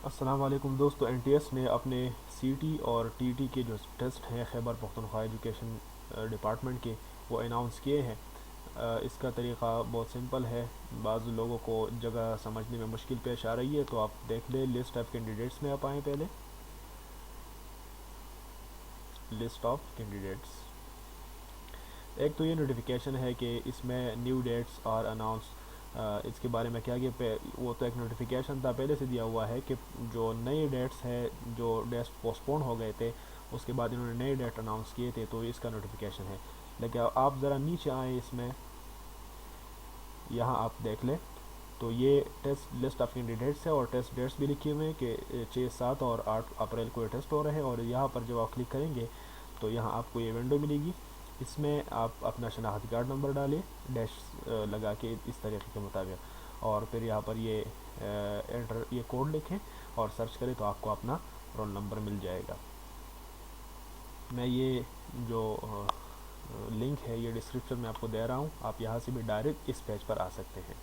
السلام علیکم دوستو، این ٹی ایس نے اپنے سی ٹی اور ٹی ٹی کے جو ٹیسٹ ہیں خیبر پختونخوا ایجوکیشن ڈپارٹمنٹ کے، وہ اناؤنس کیے ہیں۔ اس کا طریقہ بہت سمپل ہے، بعض لوگوں کو جگہ سمجھنے میں مشکل پیش آ رہی ہے، تو آپ دیکھ لیں لسٹ آف کینڈیڈیٹس میں آپ آئیں پہلے، لسٹ آف کینڈیڈیٹس۔ ایک تو یہ نوٹیفیکیشن ہے کہ اس میں نیو ڈیٹس اور اناؤنس، اس کے بارے میں کیا کہ وہ تو ایک نوٹیفیکیشن تھا پہلے سے دیا ہوا ہے کہ جو نئے ڈیٹس ہے، جو ڈیٹس پوسٹ پون ہو گئے تھے، اس کے بعد انہوں نے نئے ڈیٹ اناؤنس کیے تھے، تو اس کا نوٹیفیکیشن ہے۔ لیکن آپ ذرا نیچے آئیں، اس میں یہاں آپ دیکھ لیں تو یہ ٹیسٹ لسٹ آف کینڈیڈیٹس ہے اور ٹیسٹ ڈیٹس بھی لکھی ہوئے ہیں کہ 6، 7 اور 8 اپریل کو یہ ٹیسٹ ہو رہے ہیں۔ اور یہاں پر جب آپ کلک کریں گے تو یہاں آپ کو یہ ونڈو ملے گی، اس میں آپ اپنا شناختی کارڈ نمبر ڈالیں ڈیش لگا کے اس طریقے کے مطابق، اور پھر یہاں پر یہ انٹر یہ کوڈ لکھیں اور سرچ کریں تو آپ کو اپنا رول نمبر مل جائے گا۔ میں یہ جو لنک ہے یہ ڈسکرپشن میں آپ کو دے رہا ہوں، آپ یہاں سے بھی ڈائریکٹ اس پیج پر آ سکتے ہیں۔